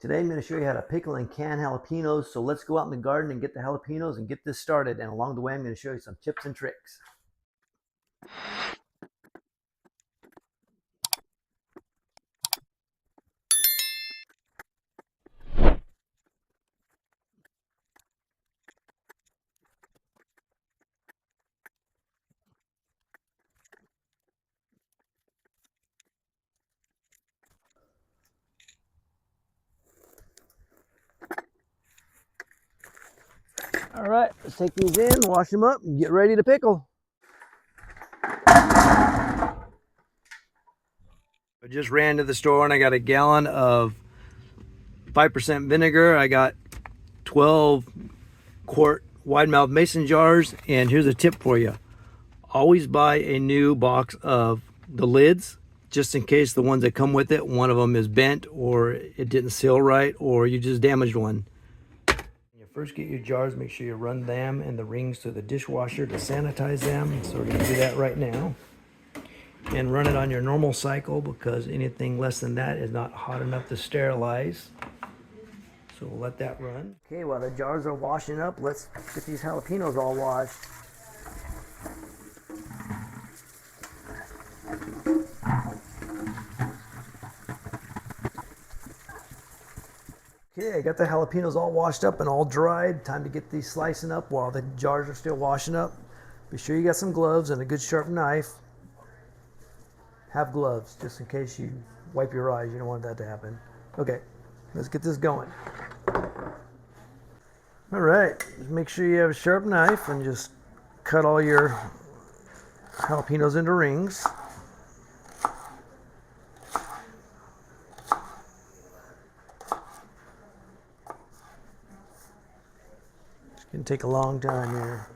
Today I'm going to show you how to pickle and can jalapenos. So let's go out in the garden and get the jalapenos and get this started. And along the way I'm going to show you some tips and tricks. All right, let's take these in, wash them up, and get ready to pickle. I just ran to the store and I got a gallon of 5% vinegar. I got 12 quart wide mouth mason jars. And here's a tip for you. Always buy a new box of the lids, just in case the ones that come with it, one of them is bent or it didn't seal right or you just damaged one. When you first get your jars, make sure you run them and the rings to the dishwasher to sanitize them. So we're going to do that right now. And run it on your normal cycle because anything less than that is not hot enough to sterilize. So we'll let that run. Okay, while the jars are washing up, let's get these jalapenos all washed. Okay, I got the jalapenos all washed up and all dried. Time to get these slicing up while the jars are still washing up. Be sure you got some gloves and a good sharp knife. Have gloves just in case you wipe your eyes. You don't want that to happen. Okay, let's get this going. All right, just make sure you have a sharp knife and just cut all your jalapenos into rings. It's gonna take a long time here.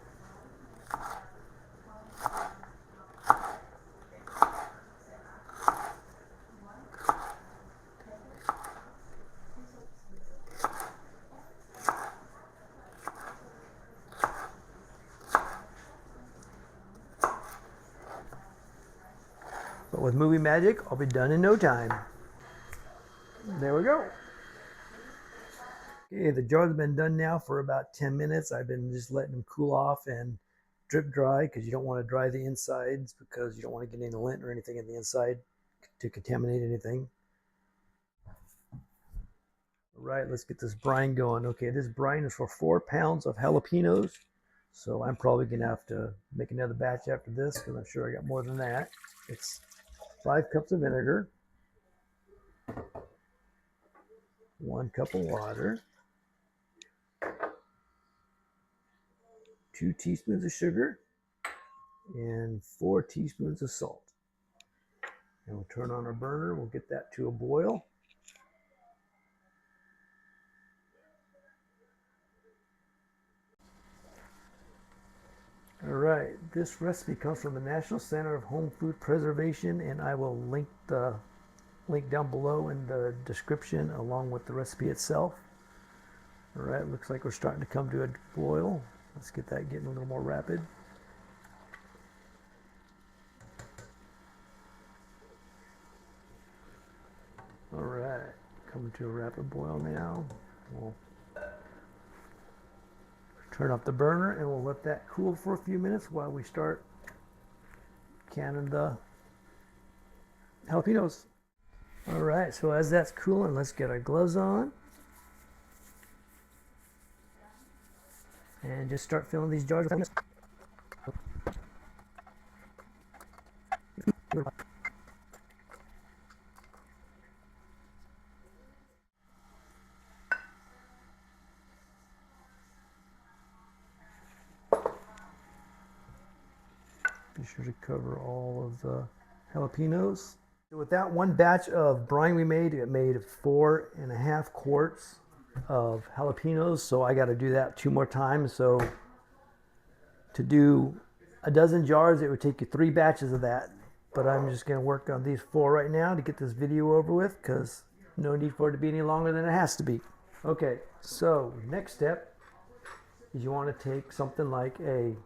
But with movie magic, I'll be done in no time. There we go. Okay, the jars have been done now for about 10 minutes. I've been just letting them cool off and drip dry because you don't want to dry the insides because you don't want to get any lint or anything in the inside to contaminate anything. All right, let's get this brine going. Okay, this brine is for 4 pounds of jalapenos. So I'm probably gonna have to make another batch after this because I'm sure I got more than that. It's 5 cups of vinegar, 1 cup of water, 2 teaspoons of sugar, and 4 teaspoons of salt. And we'll turn on our burner. We'll get that to a boil. All right, this recipe comes from the National Center of Home Food Preservation, and I will link down below in the description along with the recipe itself. All right, looks like we're starting to come to a boil. Let's get that getting a little more rapid. All right, coming to a rapid boil now. We'll turn off the burner and we'll let that cool for a few minutes while we start canning the jalapenos. All right, so as that's cooling, let's get our gloves on and just start filling these jars with Be sure to cover all of the jalapenos. With that one batch of brine we made, it made 4.5 quarts of jalapenos. So I got to do that 2 more times. So to do a dozen jars, it would take you 3 batches of that. But I'm just going to work on these 4 right now to get this video over with because no need for it to be any longer than it has to be. Okay, so next step is you want to take something like a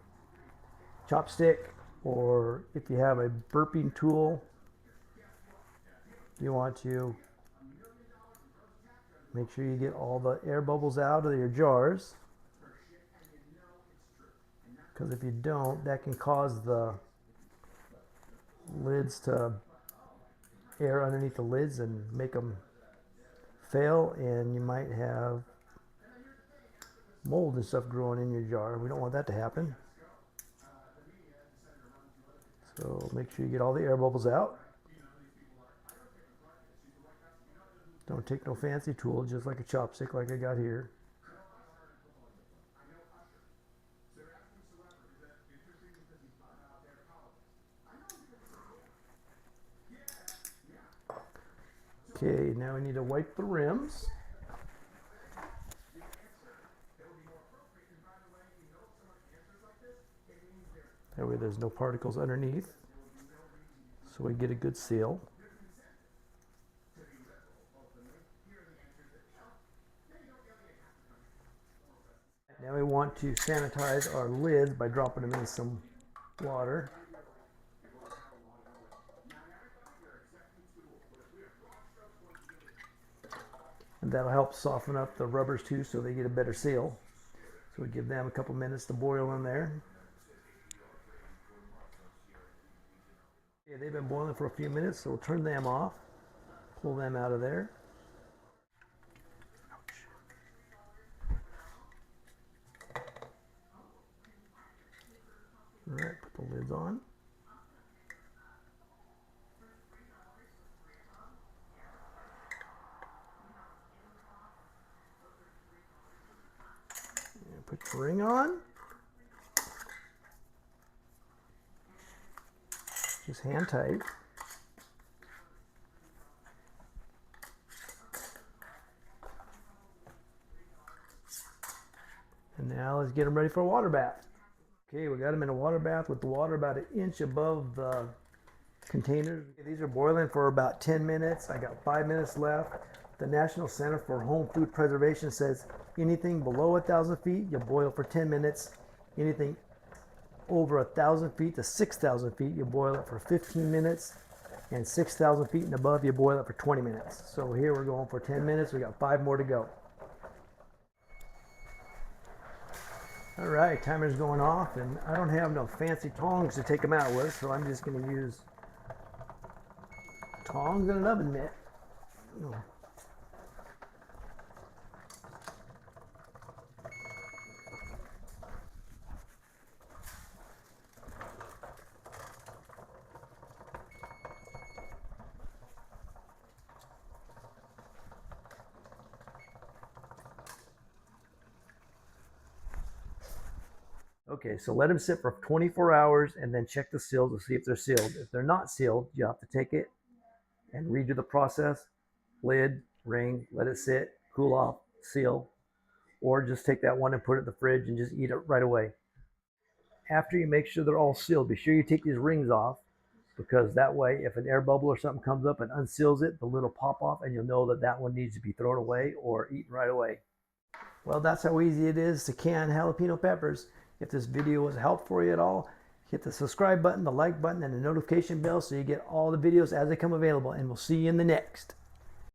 chopstick, or if you have a burping tool, you want to Make sure you get all the air bubbles out of your jars, because if you don't, that can cause the lids to air underneath the lids and make them fail, and you might have mold and stuff growing in your jar. We don't want that to happen. So make sure you get all the air bubbles out. Don't take no fancy tool, just like a chopstick like I got here. Okay, now we need to wipe the rims. That way there's no particles underneath, so we get a good seal. Now we want to sanitize our lids by dropping them in some water. And that'll help soften up the rubbers too, so they get a better seal. So we give them a couple minutes to boil in there. Okay, they've been boiling for a few minutes, so we'll turn them off, pull them out of there. All right, put the lids on. And put the ring on. Just hand tight. And now let's get them ready for a water bath. Okay, we got them in a water bath with the water about 1 inch above the containers. These are boiling for about 10 minutes. I got 5 minutes left. The National Center for Home Food Preservation says anything below 1,000 feet, you boil for 10 minutes. Anything over 1,000 feet to 6,000 feet, you boil it for 15 minutes. And 6,000 feet and above, you boil it for 20 minutes. So here we're going for 10 minutes. We got 5 more to go. All right, timer's going off, and I don't have no fancy tongs to take them out with, so I'm just going to use tongs and an oven mitt. Okay, so let them sit for 24 hours and then check the seal to see if they're sealed. If they're not sealed, you have to take it and redo the process. Lid, ring, let it sit, cool off, seal, or just take that one and put it in the fridge and just eat it right away. After you make sure they're all sealed, be sure you take these rings off, because that way if an air bubble or something comes up and unseals it, the lid will pop off and you'll know that that one needs to be thrown away or eaten right away. Well, that's how easy it is to can jalapeno peppers. If this video was a help for you at all, hit the subscribe button, the like button, and the notification bell so you get all the videos as they come available. And we'll see you in the next.